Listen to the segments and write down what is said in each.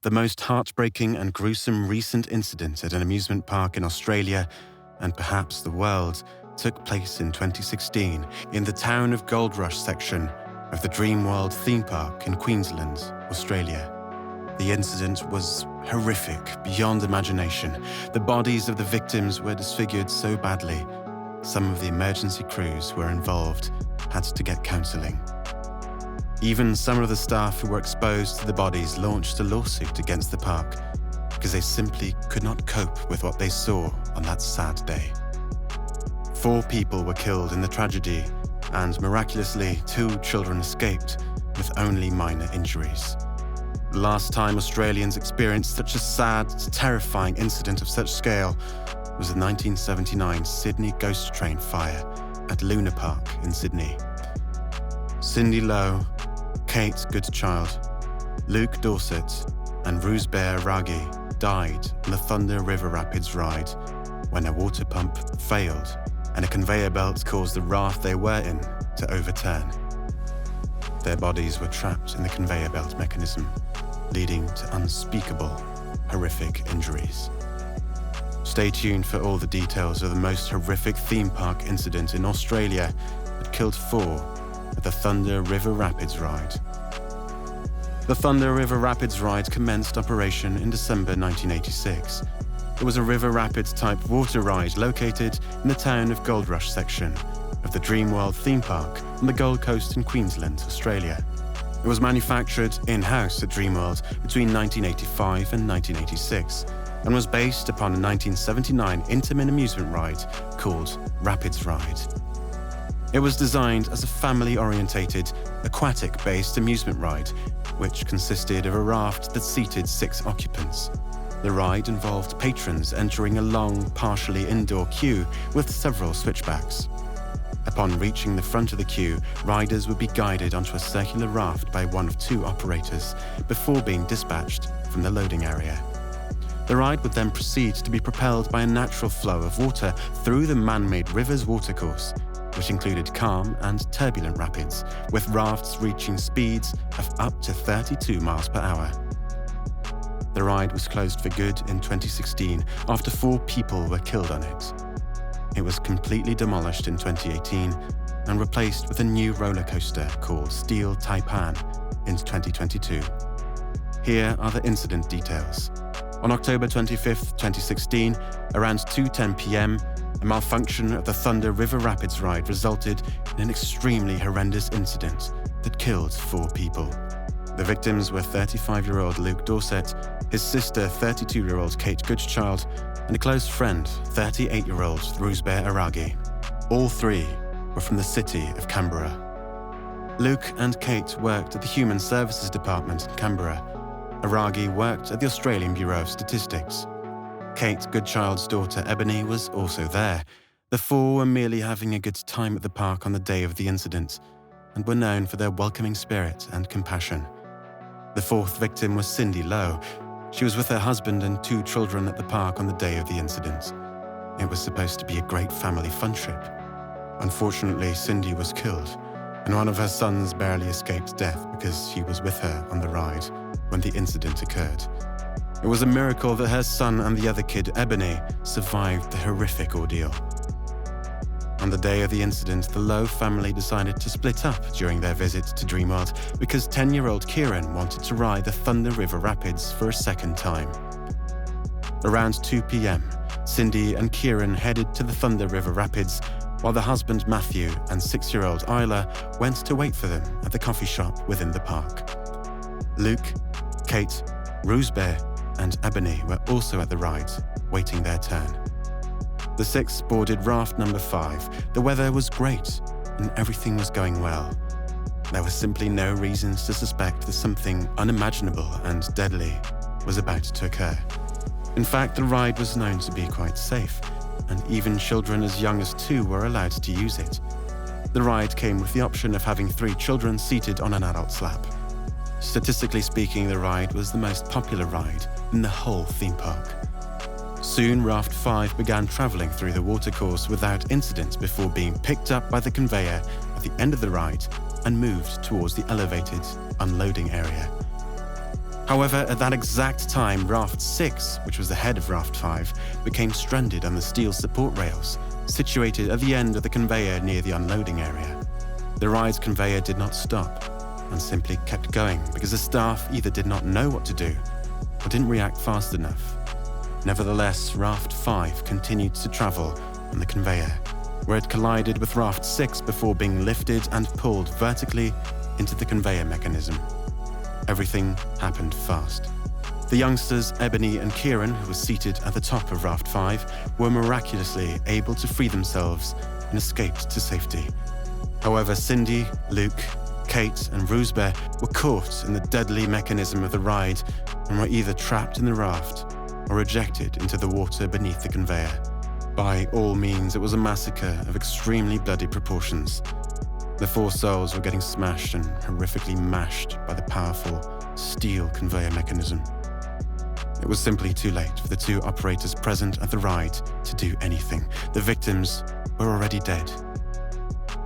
the most heartbreaking and gruesome recent incident at an amusement park in Australia, and perhaps the world, took place in 2016 in the town of Gold Rush section of the Dreamworld theme park in Queensland, Australia. The incident was horrific beyond imagination. The bodies of the victims were disfigured so badly, some of the emergency crews who were involved had to get counselling. Even some of the staff who were exposed to the bodies launched a lawsuit against the park because they simply could not cope with what they saw on that sad day. 4 people were killed in the tragedy, and miraculously 2 children escaped with only minor injuries. The last time Australians experienced such a sad, terrifying incident of such scale was the 1979 Sydney ghost train fire at Luna Park in Sydney. Cindy Lowe, Kate Goodchild, Luke Dorset, and Rusbeh Aragi died on the Thunder River Rapids ride when a water pump failed and a conveyor belt caused the raft they were in to overturn. Their bodies were trapped in the conveyor belt mechanism, leading to unspeakable, horrific injuries. Stay tuned for all the details of the most horrific theme park incident in Australia that killed 4 at the Thunder River Rapids ride. The Thunder River Rapids ride commenced operation in December 1986. It was a river rapids-type water ride located in the town of Gold Rush section of the Dreamworld theme park on the Gold Coast in Queensland, Australia. It was manufactured in-house at Dreamworld between 1985 and 1986 and was based upon a 1979 Intamin amusement ride called Rapids Ride. It was designed as a family-orientated, aquatic-based amusement ride, which consisted of a raft that seated 6 occupants. The ride involved patrons entering a long, partially indoor queue with several switchbacks. Upon reaching the front of the queue, riders would be guided onto a circular raft by one of 2 operators before being dispatched from the loading area. The ride would then proceed to be propelled by a natural flow of water through the man-made river's watercourse, which included calm and turbulent rapids, with rafts reaching speeds of up to 32 miles per hour. The ride was closed for good in 2016 after 4 people were killed on it. It was completely demolished in 2018 and replaced with a new roller coaster called Steel Taipan in 2022. Here are the incident details. On October 25, 2016, around 2:10 p.m., a malfunction of the Thunder River Rapids ride resulted in an extremely horrendous incident that killed 4 people. The victims were 35-year-old Luke Dorset, his sister 32-year-old Kate Goodchild, and a close friend 38-year-old Rusbeh Aragi. All 3 were from the city of Canberra. Luke and Kate worked at the Human Services Department in Canberra. Aragi worked at the Australian Bureau of Statistics. Kate Goodchild's daughter Ebony was also there. The 4 were merely having a good time at the park on the day of the incident and were known for their welcoming spirit and compassion. The 4th victim was Cindy Lowe. She was with her husband and 2 children at the park on the day of the incident. It was supposed to be a great family fun trip. Unfortunately, Cindy was killed, and one of her sons barely escaped death because he was with her on the ride when the incident occurred. It was a miracle that her son and the other kid, Ebony, survived the horrific ordeal. On the day of the incident, the Lowe family decided to split up during their visit to Dreamworld because 10-year-old Kieran wanted to ride the Thunder River Rapids for a second time. Around 2 p.m., Cindy and Kieran headed to the Thunder River Rapids, while the husband Matthew and 6-year-old Isla went to wait for them at the coffee shop within the park. Luke, Kate, Rusbeh, and Ebony were also at the ride, waiting their turn. The 6 boarded raft number 5. The weather was great, and everything was going well. There were simply no reasons to suspect that something unimaginable and deadly was about to occur. In fact, the ride was known to be quite safe, and even children as young as 2 were allowed to use it. The ride came with the option of having 3 children seated on an adult's lap. Statistically speaking, the ride was the most popular ride in the whole theme park. Soon, Raft 5 began travelling through the watercourse without incident before being picked up by the conveyor at the end of the ride and moved towards the elevated unloading area. However, at that exact time, Raft 6, which was the head of Raft 5, became stranded on the steel support rails, situated at the end of the conveyor near the unloading area. The ride's conveyor did not stop, and simply kept going because the staff either did not know what to do or didn't react fast enough. Nevertheless, Raft 5 continued to travel on the conveyor, where it collided with Raft 6 before being lifted and pulled vertically into the conveyor mechanism. Everything happened fast. The youngsters, Ebony and Kieran, who were seated at the top of Raft 5, were miraculously able to free themselves and escaped to safety. However, Cindy, Luke, Kate and Roosbear were caught in the deadly mechanism of the ride and were either trapped in the raft or ejected into the water beneath the conveyor. By all means, it was a massacre of extremely bloody proportions. The 4 souls were getting smashed and horrifically mashed by the powerful steel conveyor mechanism. It was simply too late for the 2 operators present at the ride to do anything. The victims were already dead.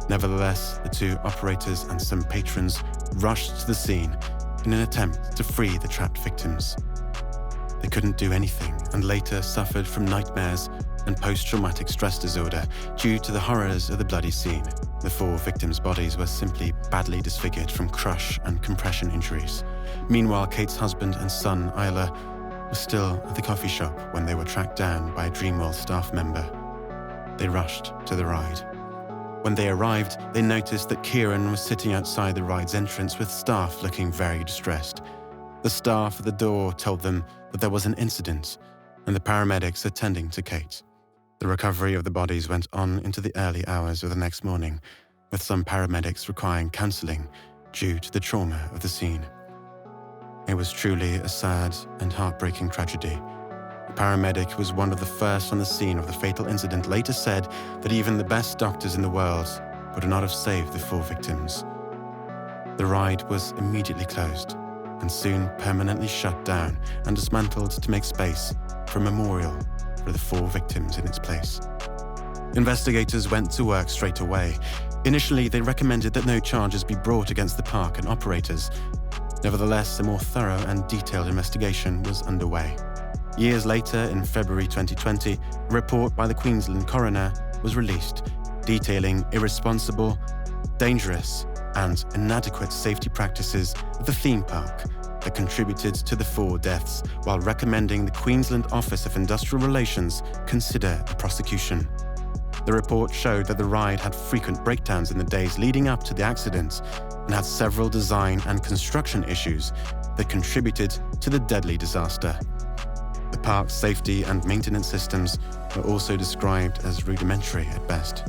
Nevertheless, the 2 operators and some patrons rushed to the scene in an attempt to free the trapped victims. They couldn't do anything and later suffered from nightmares and post-traumatic stress disorder due to the horrors of the bloody scene. The 4 victims' bodies were simply badly disfigured from crush and compression injuries. Meanwhile, Kate's husband and son, Isla, were still at the coffee shop when they were tracked down by a Dreamworld staff member. They rushed to the ride. When they arrived, they noticed that Kieran was sitting outside the ride's entrance with staff looking very distressed. The staff at the door told them that there was an incident and the paramedics attending to Kate. The recovery of the bodies went on into the early hours of the next morning, with some paramedics requiring counselling due to the trauma of the scene. It was truly a sad and heartbreaking tragedy. A paramedic who was one of the first on the scene of the fatal incident later said that even the best doctors in the world would not have saved the 4 victims. The ride was immediately closed and soon permanently shut down and dismantled to make space for a memorial for the 4 victims in its place. Investigators went to work straight away. Initially, they recommended that no charges be brought against the park and operators. Nevertheless, a more thorough and detailed investigation was underway. Years later, in February 2020, a report by the Queensland coroner was released, detailing irresponsible, dangerous, and inadequate safety practices at the theme park that contributed to the 4 deaths, while recommending the Queensland Office of Industrial Relations consider a prosecution. The report showed that the ride had frequent breakdowns in the days leading up to the accident and had several design and construction issues that contributed to the deadly disaster. The park's safety and maintenance systems were also described as rudimentary at best.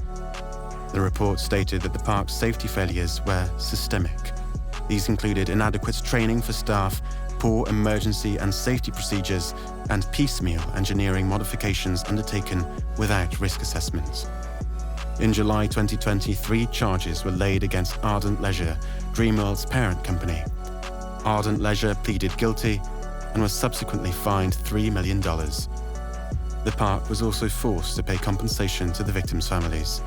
The report stated that the park's safety failures were systemic. These included inadequate training for staff, poor emergency and safety procedures, and piecemeal engineering modifications undertaken without risk assessments. In July 2020, 3 charges were laid against Ardent Leisure, Dreamworld's parent company. Ardent Leisure pleaded guilty and was subsequently fined $3 million. The park was also forced to pay compensation to the victims' families.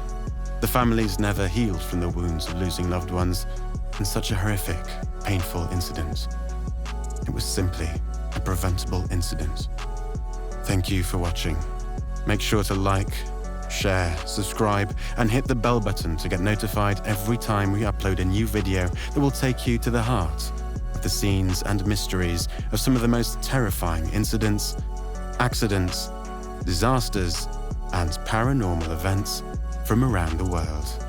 The families never healed from the wounds of losing loved ones in such a horrific, painful incident. It was simply a preventable incident. Thank you for watching. Make sure to like, share, subscribe, and hit the bell button to get notified every time we upload a new video that will take you to the heart of the scenes and mysteries of some of the most terrifying incidents, accidents, disasters, and paranormal events from around the world.